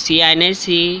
CNC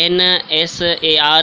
NSAR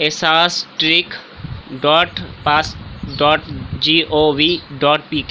esastric.pass.gov.pk